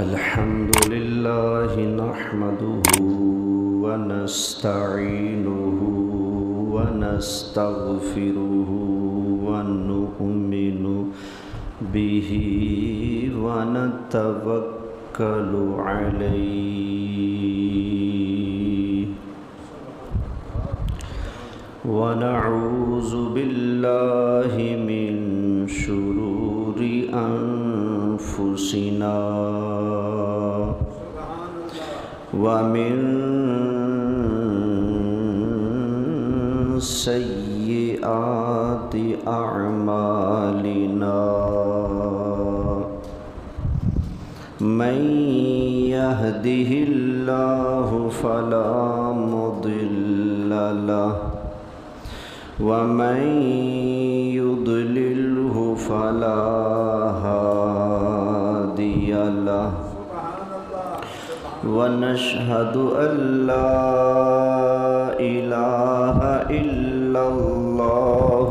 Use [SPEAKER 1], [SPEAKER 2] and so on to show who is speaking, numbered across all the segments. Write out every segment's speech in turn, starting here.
[SPEAKER 1] الحمد لله نحمده ونستعينه ونستغفره ونؤمن به ونتوكل عليه ونعوذ بالله من شرور أنفسنا ومن سيئات أعمالنا من يهده الله فلا مضل له ومن يضلله فلا هادي له ونشهد أن لا إله إلا الله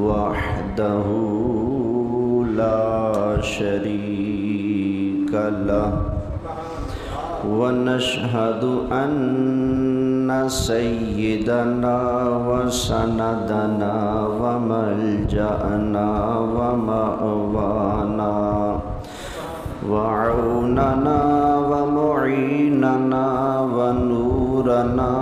[SPEAKER 1] وحده لا شريك له ونشهد أن سيدنا وسندنا وملجأنا ومأوانا وعوننا ومعيننا ونورنا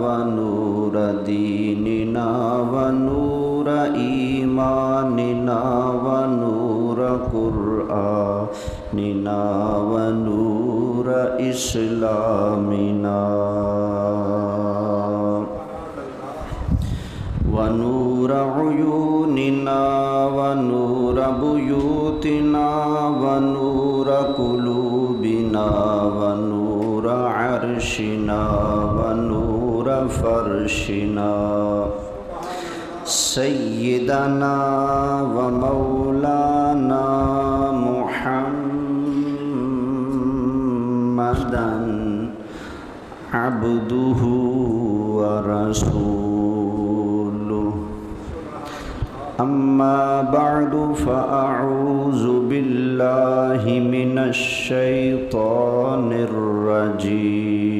[SPEAKER 1] ونور ديننا ونور إيماننا ونور قرآننا ونور إسلامنا ونور عيوننا ونور بيوتنا ونور قلوبنا ونور عرشنا ونور فرشنا سيدنا ومولانا محمدا عبده ورسوله أما بعد فأعوذ بالله من الشيطان الرجيم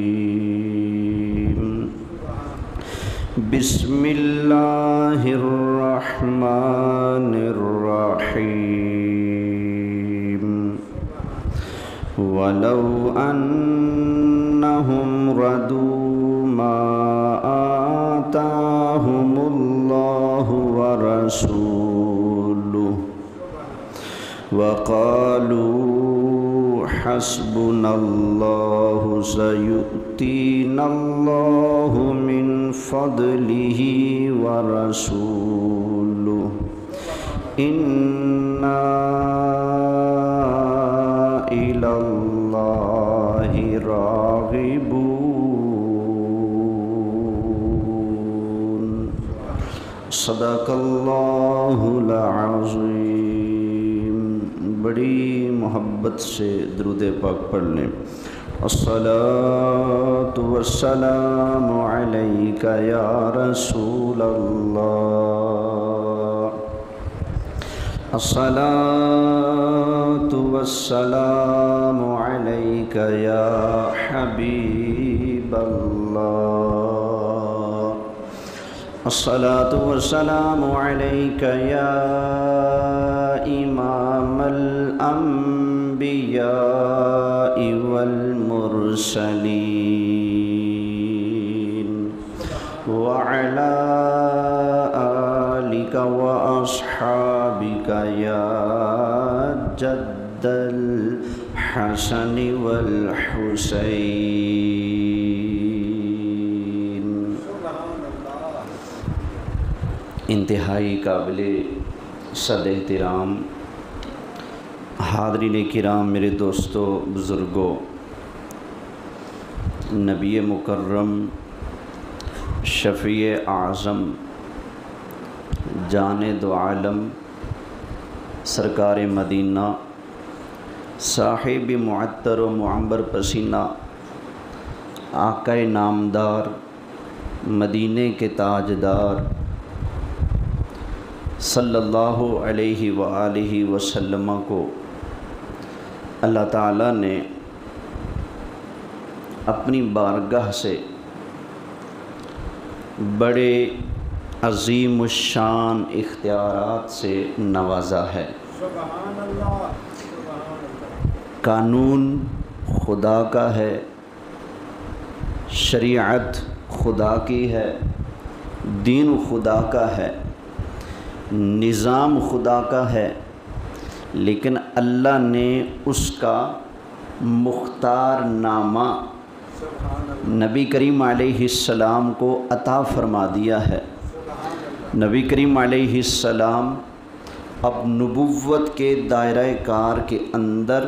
[SPEAKER 1] بسم الله الرحمن الرحيم ولو أنهم رضوا ما آتاهم الله ورسوله وقالوا حسبنا الله سيؤتينا الله من فضله ورسوله إنا إلى الله راغبون صدق اللہ العظیم۔ بڑی محبت سے درود پاک پڑھ لیں۔ الصلاة والسلام علیک یا رسول اللہ، الصلاة والسلام علیک یا حبیب اللہ، الصلاة والسلام علیک یا امام الانبیاء والمرسلین وعلى آلک واصحابک یا جد الحسن والحسین۔ انتہائی قابل صد احترام حاضرین کرام، میرے دوستو، بزرگوں، نبی مکرم شفیع اعظم جان دو عالم سرکار مدینہ صاحب معطر و معمبر پسینہ آقا نامدار مدینے کے تاجدار صلی اللہ علیہ وآلہ وسلم کو اللہ تعالیٰ نے اپنی بارگاہ سے بڑے عظیم الشان اختیارات سے نوازا ہے۔
[SPEAKER 2] سبحان اللہ،
[SPEAKER 1] قانون خدا کا ہے، شریعت خدا کی ہے، دین خدا کا ہے، نظام خدا کا ہے، لیکن اللہ نے اس کا مختار نامہ نبی کریم علیہ السلام کو عطا فرما دیا ہے۔ نبی کریم علیہ السلام اب نبوت کے دائرہ کار کے اندر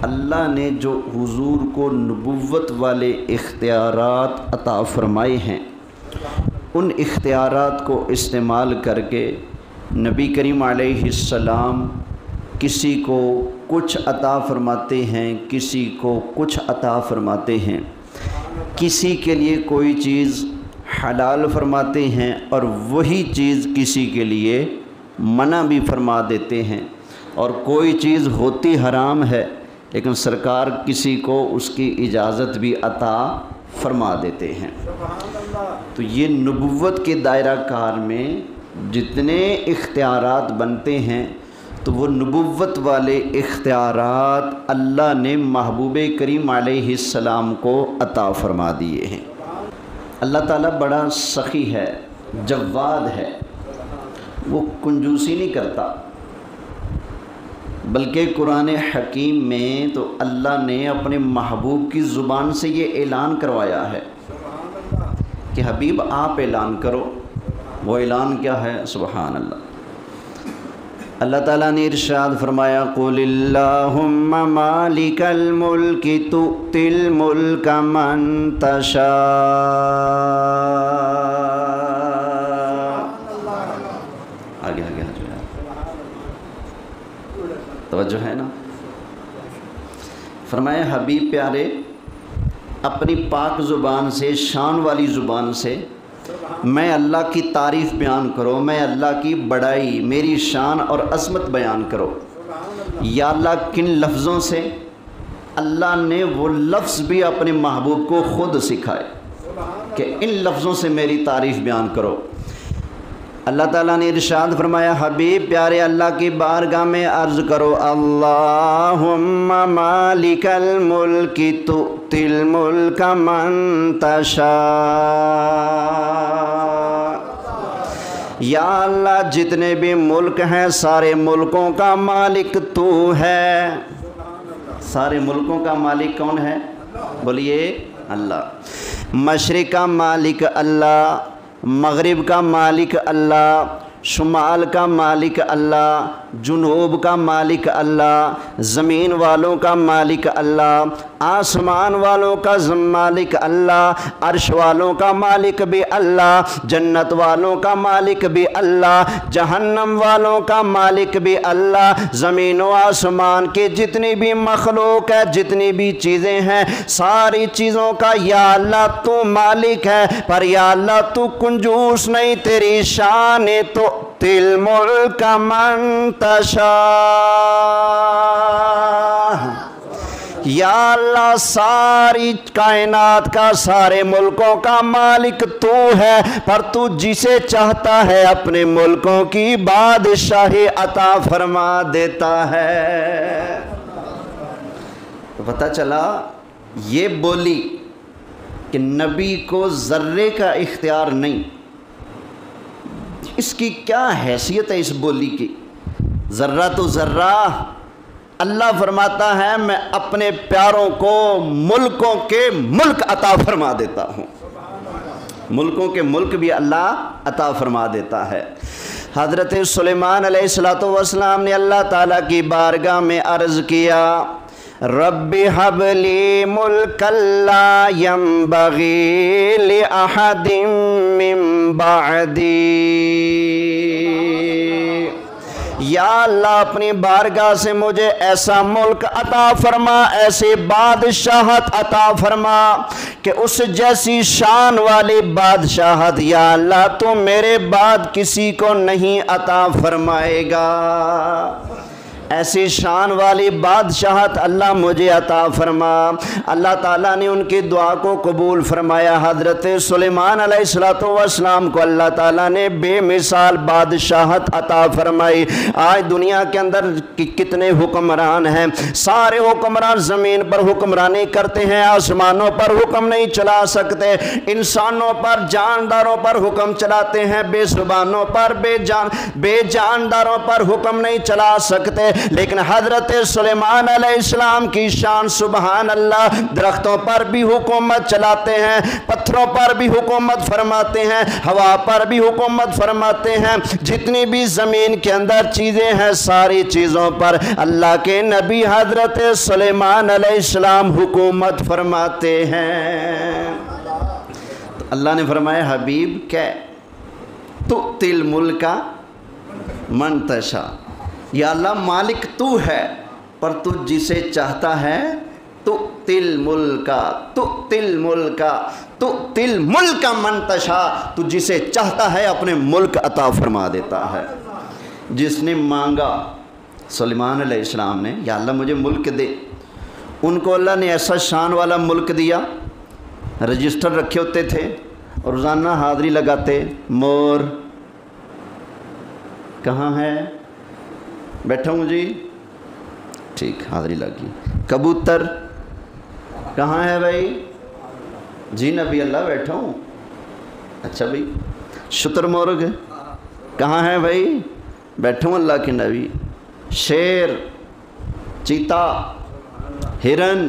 [SPEAKER 1] اللہ نے جو حضور کو نبوت والے اختیارات عطا فرمائے ہیں، ان اختیارات کو استعمال کر کے نبی کریم علیہ السلام کسی کو کچھ عطا فرماتے ہیں، کسی کو کچھ عطا فرماتے ہیں، کسی کے لیے کوئی چیز حلال فرماتے ہیں اور وہی چیز کسی کے لیے منع بھی فرما دیتے ہیں، اور کوئی چیز ہوتی حرام ہے لیکن سرکار کسی کو اس کی اجازت بھی عطا فرما دیتے ہیں۔ تو یہ نبوت کے دائرہ کار میں جتنے اختیارات بنتے ہیں تو وہ نبوت والے اختیارات اللہ نے محبوب کریم علیہ السلام کو عطا فرما دیے ہیں۔ اللہ تعالیٰ بڑا سخی ہے، جواد ہے، وہ کنجوسی نہیں کرتا، بلکہ قرآن حکیم میں تو اللہ نے اپنے محبوب کی زبان سے یہ اعلان کروایا ہے کہ حبیب آپ اعلان کرو۔ وہ اعلان کیا ہے؟ سبحان اللہ۔ اللہ تعالیٰ نے ارشاد فرمایا قُلِ اللَّهُمَّ مَالِكَ الْمُلْكِ تُؤْتِي الْمُلْكَ مَن تَشَاءُ۔ آگے توجہ ہے نا؟ فرمایا حبیب پیارے اپنی پاک زبان سے، شان والی زبان سے میں اللہ کی تعریف بیان کرو، میں اللہ کی بڑائی، میری شان اور عظمت بیان کرو۔ یا اللہ کن لفظوں سے؟ اللہ نے وہ لفظ بھی اپنے محبوب کو خود سکھائے کہ ان لفظوں سے میری تعریف بیان کرو۔ اللہ تعالیٰ نے ارشاد فرمایا حبیب پیارے اللہ کی بارگاہ میں عرض کرو اللہم مالک الملک تؤتی الملک من تشاء۔ یا اللہ جتنے بھی ملک ہیں سارے ملکوں کا مالک تو ہے۔ سارے ملکوں کا مالک کون ہے؟ بولیے اللہ۔ مشرق کا مالک اللہ، مغرب کا مالک اللہ، شمال کا مالک اللہ، جنوب کا مالک اللہ، زمین والوں کا مالک اللہ، آسمان والوں کا مالک اللہ، عرش والوں کا مالک بھی اللہ، جنت والوں کا مالک بھی اللہ، جہنم والوں کا مالک بھی اللہ، زمین و آسمان کے جتنی بھی مخلوق ہے، جتنی بھی چیزیں ہیں، ساری چیزوں کا یا اللہ تو مالک ہے، پر یا اللہ تو کنجوس نہیں، تیری شان تو تل ملک من تشاء۔ یا اللہ ساری کائنات کا، سارے ملکوں کا مالک تو ہے، پر تو جسے چاہتا ہے اپنے ملکوں کی بادشاہی عطا فرما دیتا ہے۔ تو پتہ چلا یہ بولی کہ نبی کو ذرے کا اختیار نہیں، اس کی کیا حیثیت ہے اس بولی کی؟ ذرہ تو ذرہ اللہ فرماتا ہے میں اپنے پیاروں کو ملکوں کے ملک عطا فرما دیتا ہوں، ملکوں کے ملک بھی اللہ عطا فرما دیتا ہے۔ حضرت سلیمان علیہ السلام نے اللہ تعالیٰ کی بارگاہ میں عرض کیا رب حب لی ملکا لا ینبغی لأحد من بعدی۔ یا اللہ اپنی بارگاہ سے مجھے ایسا ملک عطا فرما، ایسی بادشاہت عطا فرما کہ اس جیسی شان والی بادشاہت یا اللہ تو میرے بعد کسی کو نہیں عطا فرمائے گا۔ ایسی شان والی بادشاہت اللہ مجھے عطا فرما۔ اللہ تعالیٰ نے ان کی دعا کو قبول فرمایا۔ حضرت سلیمان علیہ السلام کو اللہ تعالیٰ نے بے مثال بادشاہت عطا فرمائی۔ آج دنیا کے اندر کتنے حکمران ہیں، سارے حکمران زمین پر حکمرانی کرتے ہیں، آسمانوں پر حکم نہیں چلا سکتے، انسانوں پر جانداروں پر حکم چلاتے ہیں، بے زبانوں پر بے جانداروں پر حکم نہیں چلا سکتے، لیکن حضرت سلیمان علیہ السلام کی شان سبحان اللہ، درختوں پر بھی حکومت چلاتے ہیں، پتھروں پر بھی حکومت فرماتے ہیں، ہوا پر بھی حکومت فرماتے ہیں، جتنی بھی زمین کے اندر چیزیں ہیں ساری چیزوں پر اللہ کے نبی حضرت سلیمان علیہ السلام حکومت فرماتے ہیں۔ تو اللہ نے فرمایا حبیب کہ تؤتی الملک من تشاء، یا اللہ مالک تو ہے پر تو جسے چاہتا ہے تؤتی الملک من تشاء، تو جسے چاہتا ہے اپنے ملک عطا فرما دیتا ہے۔ جس نے مانگا سلیمان علیہ السلام نے یا اللہ مجھے ملک دے، ان کو اللہ نے ایسا شان والا ملک دیا، رجسٹر رکھے ہوتے تھے اور روزانہ حاضری لگاتے، مور کہاں ہے، بیٹھا ہوں جی، ٹھیک حاضری لگی، کبوتر کہاں ہے بھائی، جی نبی اللہ بیٹھا ہوں، اچھا بھائی، شتر مرغ کہاں ہے بھائی، بیٹھا ہوں اللہ کے نبی، شیر، چیتا، ہرن،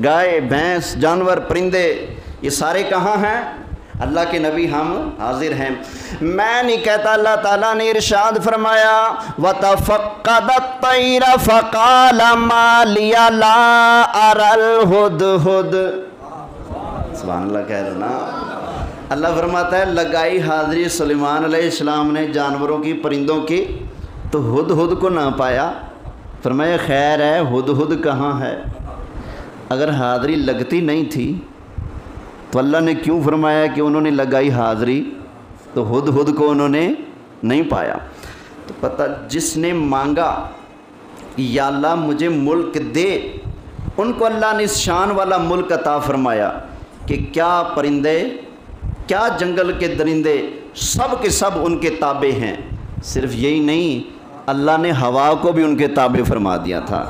[SPEAKER 1] گائے، بھینس، جانور، پرندے، یہ سارے کہاں ہیں، اللہ کے نبی ہم حاضر ہیں۔ میں نہیں کہتا، اللہ تعالیٰ نے ارشاد فرمایا وَتَفَقَّدَ الطَّيْرَ فَقَالَ مَا لِيَ لَا أَرَى الْهُدْهُدْ، سبحان اللہ کہہ رہا نا۔ اللہ فرماتا ہے لگائی حاضری سلیمان علیہ السلام نے جانوروں کی، پرندوں کی، تو ہدہد کو نہ پایا۔ فرمایا خیر ہے، ہدہد کہاں ہے؟ اگر حاضری لگتی نہیں تھی تو اللہ نے کیوں فرمایا کہ انہوں نے لگائی حاضری تو ہدہد کو انہوں نے نہیں پایا؟ تو پتہ جس نے مانگا یا اللہ مجھے ملک دے، ان کو اللہ نے اس شان والا ملک عطا فرمایا کہ کیا پرندے، کیا جنگل کے درندے، سب کے سب ان کے تابع ہیں۔ صرف یہی نہیں، اللہ نے ہوا کو بھی ان کے تابع فرما دیا تھا۔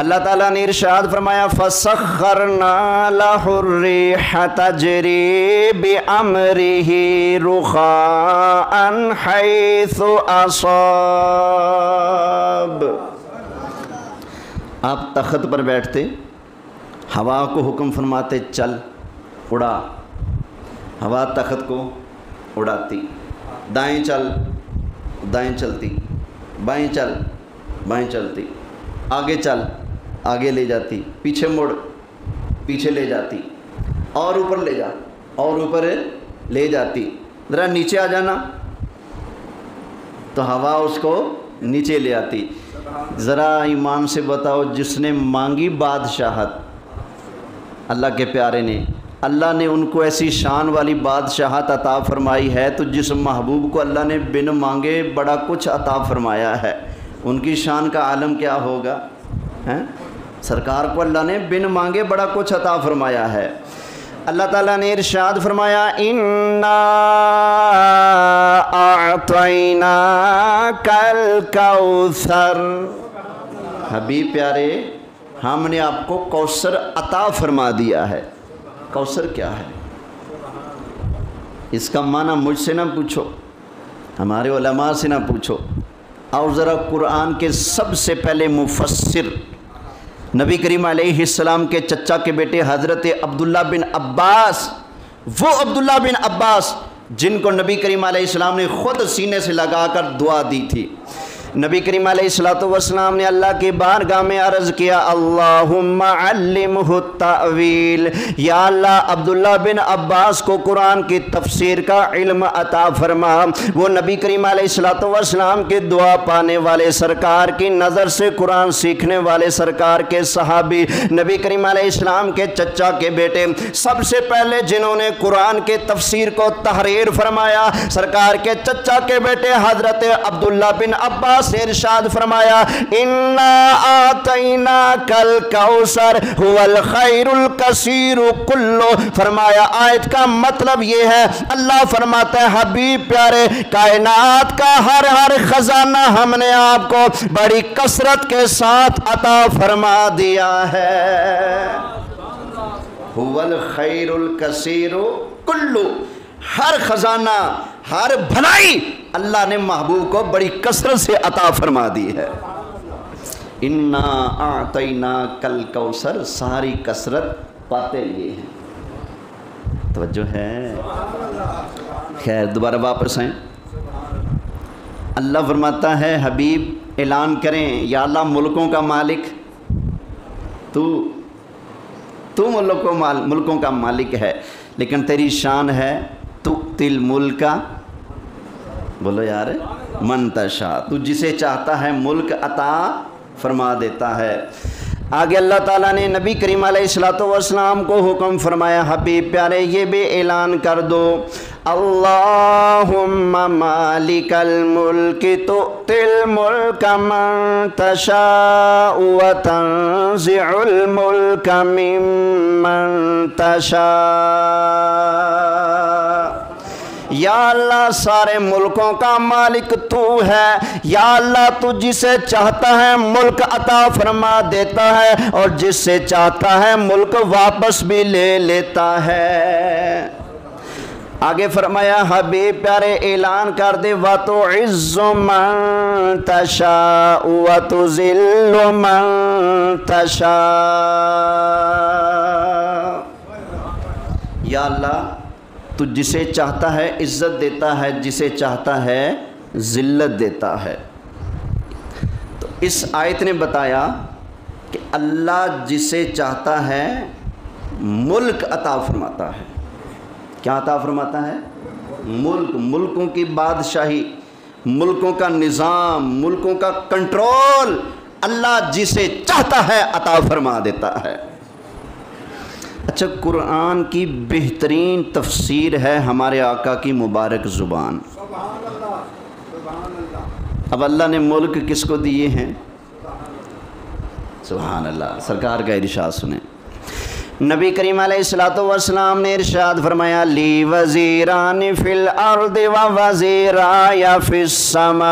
[SPEAKER 1] اللہ تعالیٰ نے ارشاد فرمایا فَسَخَّرْنَا لَهُ الرِّيحَ تَجْرِي بِأَمْرِهِ رُخَاءً حَيْثُ أَصَابَ۔ آپ تخت پر بیٹھتے، ہوا کو حکم فرماتے چل، اڑا، ہوا تخت کو اڑاتی، دائیں چل، دائیں چلتی، بائیں چل، بائیں چلتی، آگے چل، آگے لے جاتی، پیچھے مڑ، پیچھے لے جاتی، اور اوپر لے جا، اور اوپر لے جاتی، ذرا نیچے آ جانا تو ہوا اس کو نیچے لے آتی۔ ذرا ایمان سے بتاؤ، جس نے مانگی بادشاہت اللہ کے پیارے نے، اللہ نے ان کو ایسی شان والی بادشاہت عطا فرمائی ہے، تو جس محبوب کو اللہ نے بن مانگے بڑا کچھ عطا فرمایا ہے، ان کی شان کا عالم کیا ہوگا؟ سرکار کو اللہ نے بن مانگے بڑا کچھ عطا فرمایا ہے۔ اللہ تعالیٰ نے ارشاد فرمایا اِنَّا أَعْطَيْنَاكَ الْكَوْثَرَ، حبیب پیارے ہم نے آپ کو کوثر عطا فرما دیا ہے۔ کوثر کیا ہے؟ اس کا معنی مجھ سے نہ پوچھو، ہمارے علماء سے نہ پوچھو، اور ذرا قرآن کے سب سے پہلے مفسر نبی کریم علیہ السلام کے چچا کے بیٹے حضرت عبداللہ بن عباس، وہ عبداللہ بن عباس جن کو نبی کریم علیہ السلام نے خود سینے سے لگا کر دعا دی تھی، نبی کریم علیہ الصلوۃ والسلام نے اللہ کی بارگاہ میں عرض کیا اللہم علمہ التأویل، یا اللہ عبداللہ بن عباس کو قرآن کی تفسیر کا علم عطا فرما۔ وہ نبی کریم علیہ الصلوۃ والسلام کی دعا پانے والے، سرکار کی نظر سے قرآن سیکھنے والے، سرکار کے صحابی، نبی کریم علیہ السلام کے چچا کے بیٹے، سب سے پہلے جنہوں نے قرآن کے تفسیر کو تحریر فرمایا سرکار کے چچا کے بیٹے حضرت عبداللہ بن عباس سے ارشاد فرمایا انا آتیناک الکوثر هو الخیر الکثیر کلو۔ فرمایا آیت کا مطلب یہ ہے، اللہ فرماتا ہے حبیب پیارے کائنات کا ہر خزانہ ہم نے آپ کو بڑی کثرت کے ساتھ عطا فرما دیا ہے۔ هو الخیر الکثیر کلو، ہر خزانہ، ہر بھلائی اللہ نے محبوب کو بڑی کثرت سے عطا فرما دی ہے۔ انا اعطیناک الکوثر، ساری کثرت پاتے لیے ہیں۔ توجہ ہے؟ خیر دوبارہ واپس آئیں۔ اللہ فرماتا ہے حبیب اعلان کریں یا اللہ ملکوں کا مالک تو ملکوں کا مالک ہے، لیکن تیری شان ہے تؤتی الملک، بولو یار، من تشاء، تو جسے چاہتا ہے ملک عطا فرما دیتا ہے۔ آگے اللہ تعالیٰ نے نبی کریم علیہ الصلوۃ والسلام کو حکم فرمایا حبیب پیارے یہ بھی اعلان کر دو اللہم مالک الملک تؤتی الملک من تشاء وتنزع الملک ممن تشاء۔ یا اللہ سارے ملکوں کا مالک تو ہے، یا اللہ تو جسے چاہتا ہے ملک عطا فرما دیتا ہے اور جس سے چاہتا ہے ملک واپس بھی لے لیتا ہے۔ آگے فرمایا حبیب پیارے اعلان کر دے وَتُعِزُّ مَن تَشَاءُ وَتُذِلُّ مَن تَشَاءُ۔ یا اللہ تو جسے چاہتا ہے عزت دیتا ہے، جسے چاہتا ہے ذلت دیتا ہے۔ تو اس آیت نے بتایا کہ اللہ جسے چاہتا ہے ملک عطا فرماتا ہے۔ کیا عطا فرماتا ہے؟ ملک، ملکوں کی بادشاہی، ملکوں کا نظام، ملکوں کا کنٹرول اللہ جسے چاہتا ہے عطا فرما دیتا ہے۔ اچھا قرآن کی بہترین تفسیر ہے ہمارے آقا کی مبارک زبان۔ اب اللہ نے ملک کس کو دیے ہیں؟ سبحان اللہ، سرکار کا ارشاد سنیں۔ نبی کریم علیہ الصلوۃ والسلام نے ارشاد فرمایا لی وزیران فی الارض و وزیرای فی السماء۔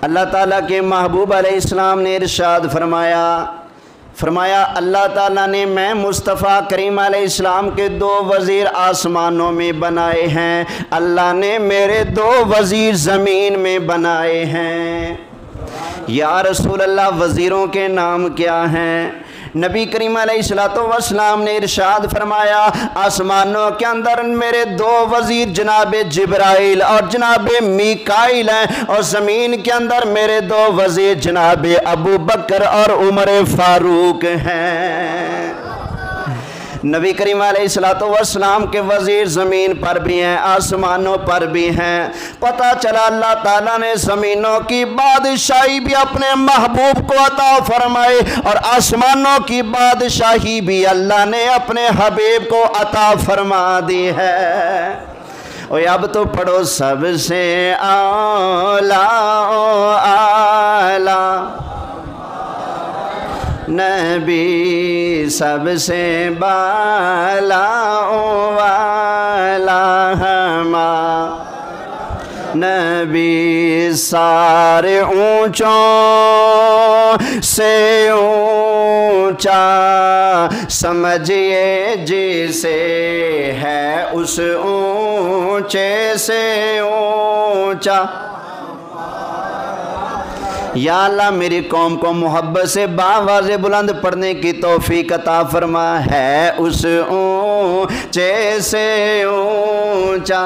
[SPEAKER 1] اللہ تعالیٰ کے محبوب علیہ السلام نے ارشاد فرمایا اللہ تعالیٰ نے میں مصطفیٰ کریم علیہ السلام کے 2 وزیر آسمانوں میں بنائے ہیں، اللہ نے میرے 2 وزیر زمین میں بنائے ہیں۔ یا رسول اللہ وزیروں کے نام کیا ہیں؟ نبی کریم علیہ الصلوۃ والسلام نے ارشاد فرمایا آسمانوں کے اندر میرے 2 وزیر جناب جبرائیل اور جناب میکائیل ہیں، اور زمین کے اندر میرے 2 وزیر جناب ابو بکر اور عمر فاروق ہیں۔ نبی کریم علیہ الصلوۃ والسلام کے وزیر زمین پر بھی ہیں، آسمانوں پر بھی ہیں۔ پتہ چلا اللہ تعالیٰ نے زمینوں کی بادشاہی بھی اپنے محبوب کو عطا فرمائی اور آسمانوں کی بادشاہی بھی اللہ نے اپنے حبیب کو عطا فرما دی ہے۔ اور اب تو پڑھو سب سے اعلیٰ نبی سب سے بالا والا ہما نبی سارے اونچوں سے اونچا سمجھئے جسے ہے اس اونچے سے اونچا۔ یا اللہ میری قوم کو محبت سے باواز بلند پڑھنے کی توفیق عطا فرما۔ ہے اس اونچے سے اونچا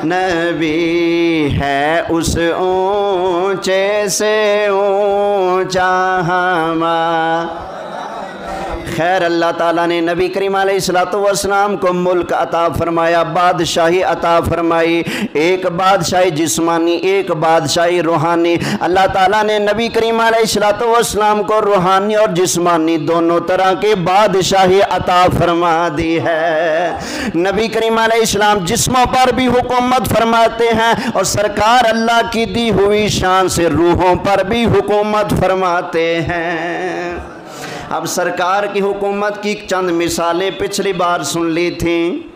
[SPEAKER 1] نبی، ہے اس اونچے سے اونچا ہمارا۔ خیر اللہ تعالیٰ نے نبی کریم علیہ السلام کو ملک عطا فرمایا، بادشاہی عطا فرمائی، ایک بادشاہی جسمانی، ایک بادشاہی روحانی۔ اللہ تعالیٰ نے نبی کریم علیہ السلام کو روحانی اور جسمانی دونوں طرح کے بادشاہی عطا فرما دی ہے۔ نبی کریم علیہ السلام جسموں پر بھی حکومت فرماتے ہیں اور سرکار اللہ کی دی ہوئی شان سے روحوں پر بھی حکومت فرماتے ہیں۔ اب سرکار کی حکومت کی چند مثالیں پچھلی بار سن لی تھیں۔